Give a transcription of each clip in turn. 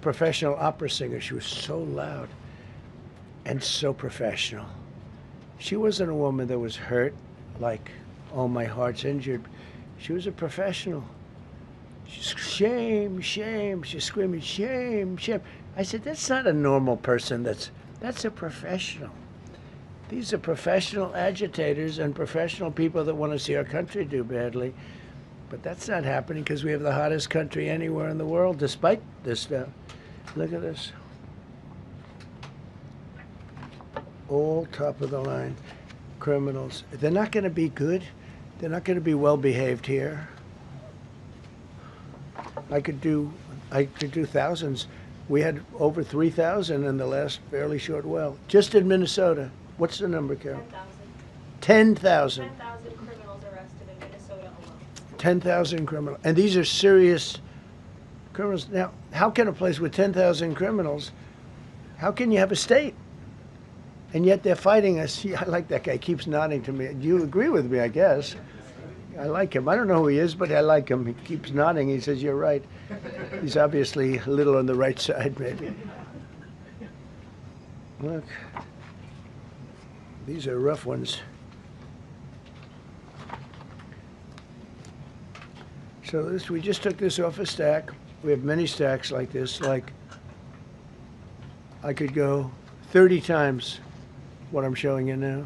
professional opera singer. She was so loud and so professional. She wasn't a woman that was hurt, like, oh, my heart's injured. She was a professional. She's shame, shame. She's screaming, shame, shame. I said, that's not a normal person. That's a professional. These are professional agitators and professional people that want to see our country do badly. But that's not happening because we have the hottest country anywhere in the world, despite this stuff. Look at this. All top of the line criminals. They're not going to be good. They're not going to be well behaved here. I could do thousands. We had over 3,000 in the last fairly short while. Just in Minnesota. What's the number, Carol? 10,000. 10,000 criminals arrested in Minnesota alone. 10,000 criminals. And these are serious criminals. Now, how can a place with 10,000 criminals, how can you have a state? And yet they're fighting us. I like that guy. He keeps nodding to me. You agree with me, I guess. I like him. I don't know who he is, but I like him. He keeps nodding. He says, you're right. He's obviously a little on the right side, maybe. Look. These are rough ones. So this, we just took this off a stack. We have many stacks like this. Like, I could go 30 times what I'm showing you now.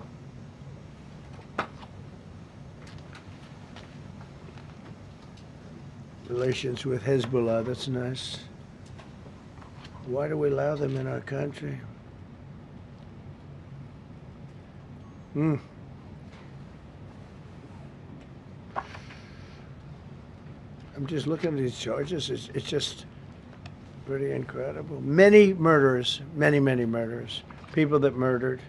Relations with Hezbollah, that's nice. Why do we allow them in our country? I'm just looking at these charges. It's just pretty incredible. Many murderers, many murderers. People that murdered.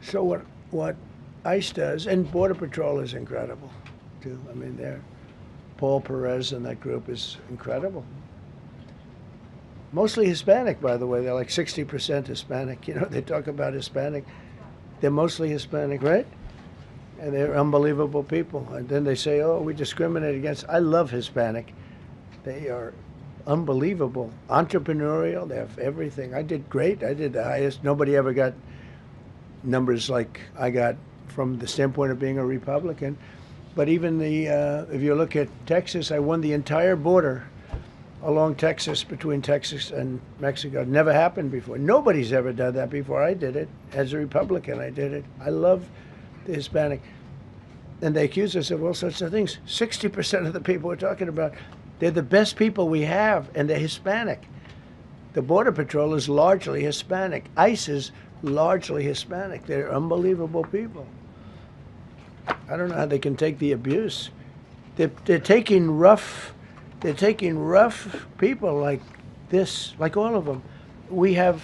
So what ICE does, and Border Patrol is incredible, too. I mean, Paul Perez and that group is incredible. Mostly Hispanic, by the way. They're like 60% Hispanic. You know, they talk about Hispanic. They're mostly Hispanic, right? And they're unbelievable people. And then they say, oh, we discriminate against. I love Hispanic. They are unbelievable. Entrepreneurial. They have everything. I did great. I did the highest. Nobody ever got numbers like I got from the standpoint of being a Republican. But even if you look at Texas, I won the entire border along Texas, between Texas and Mexico. It never happened before. Nobody's ever done that before. I did it. As a Republican, I did it. I love the Hispanic. And they accuse us of all sorts of things. 60% of the people we're talking about, they're the best people we have, and they're Hispanic. The Border Patrol is largely Hispanic. ICE is largely Hispanic. They're unbelievable people. I don't know how they can take the abuse. They're taking rough people like this, like all of them. We have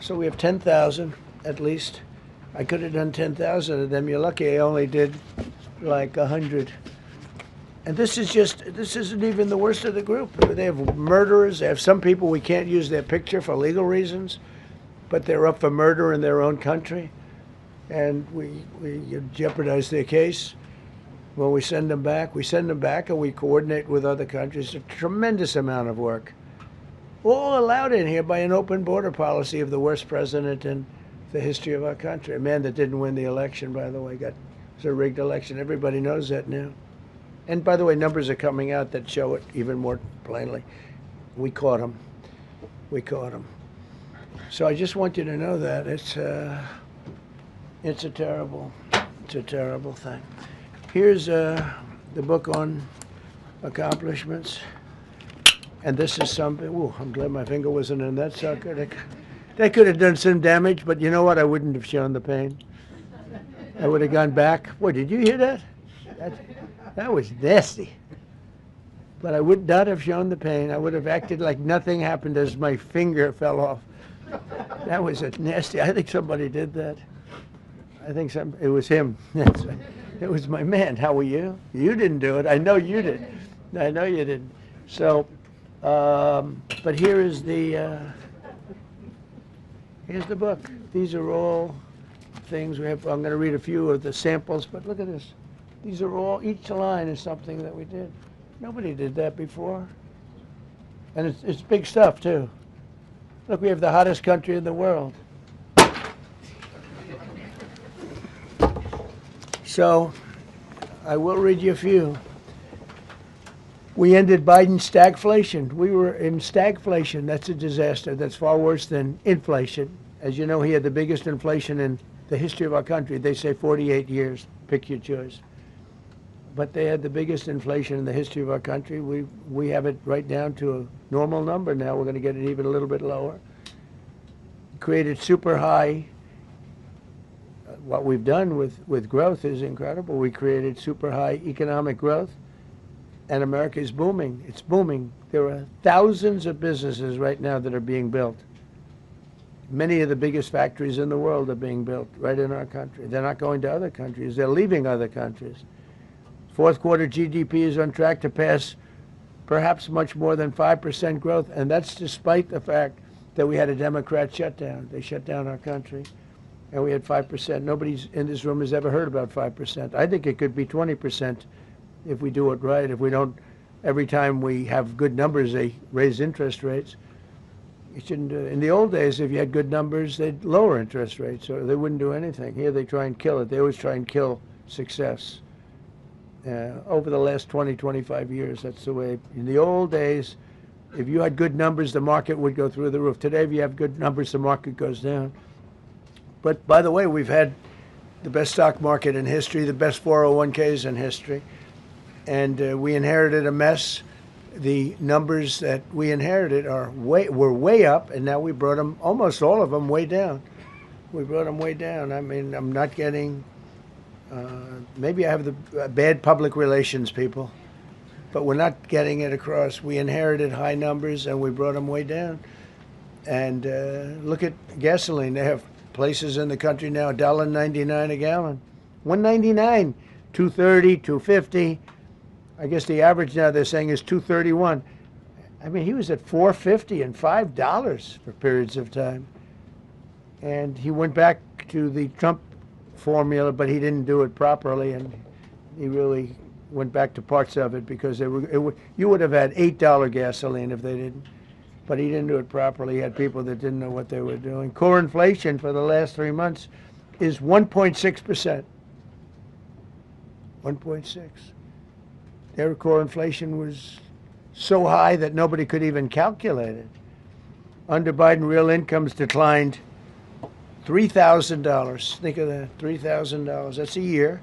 10,000 at least. I could have done 10,000 of them. You're lucky I only did like 100. And this isn't even the worst of the group. They have murderers. They have some people we can't use their picture for legal reasons, but they're up for murder in their own country. And we jeopardize their case. When we send them back and we coordinate with other countries. A tremendous amount of work. All allowed in here by an open border policy of the worst president in the history of our country. A man that didn't win the election, by the way. It was a rigged election. Everybody knows that now. And by the way, numbers are coming out that show it even more plainly. We caught him. We caught him. So I just want you to know that it's a terrible thing. Here's the book on accomplishments. And this is something, ooh, I'm glad my finger wasn't in that sucker. That could have done some damage, but you know what? I wouldn't have shown the pain. I would have gone back. Boy, did you hear that? That was nasty. But I would not have shown the pain. I would have acted like nothing happened as my finger fell off. That was a nasty, I think somebody did that. I think it was him. It was my man. How were you? You didn't do it. I know you did. I know you didn't. So, but here's the book. These are all things. I'm going to read a few of the samples, but look at this. These are all, each line is something that we did. Nobody did that before. And it's big stuff, too. Look, we have the hottest country in the world. So, I will read you a few. We ended Biden's stagflation. We were in stagflation. That's a disaster. That's far worse than inflation. As you know, he had the biggest inflation in the history of our country. They say 48 years. Pick your choice. But they had the biggest inflation in the history of our country. We have it right down to a normal number now. We're going to get it even a little bit lower. Created super high. What we've done with growth is incredible. We created super high economic growth, and America is booming. It's booming. There are thousands of businesses right now that are being built. Many of the biggest factories in the world are being built right in our country. They're not going to other countries. They're leaving other countries. Fourth quarter GDP is on track to pass perhaps much more than 5% growth, and that's despite the fact that we had a Democrat shutdown. They shut down our country, and we had 5%. Nobody in this room has ever heard about 5%. I think it could be 20% if we do it right. If we don't, every time we have good numbers, they raise interest rates. You shouldn't do it. In the old days, if you had good numbers, they'd lower interest rates, or they wouldn't do anything. Here, they try and kill it. They always try and kill success. Over the last 20, 25 years, that's the way. In the old days, if you had good numbers, the market would go through the roof. Today, if you have good numbers, the market goes down. But by the way, we've had the best stock market in history, the best 401ks in history, and we inherited a mess. The numbers that we inherited were way up, and now we brought them, almost all of them, way down. We brought them way down. I mean, I'm not getting. Maybe I have the bad public relations people, but we're not getting it across. We inherited high numbers, and we brought them way down. And look at gasoline. They have places in the country now, $1.99 a gallon. $1.99, $2.30, $2.50. I guess the average now they're saying is $2.31. I mean, he was at $4.50 and $5 for periods of time. And he went back to the Trump formula, but he didn't do it properly, and he really went back to parts of it because you would have had $8 gasoline if they didn't. But he didn't do it properly. He had people that didn't know what they were doing. Core inflation for the last 3 months is 1.6%. 1.6. Their core inflation was so high that nobody could even calculate it. Under Biden, real incomes declined $3,000. Think of that, $3,000. That's a year.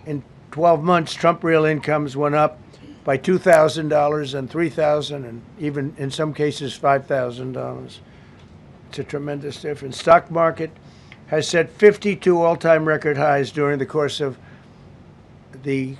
In 12 months, Trump real incomes went up by $2,000 and $3,000 and even in some cases $5,000. It's a tremendous difference. Stock market has set 52 all-time record highs during the course of the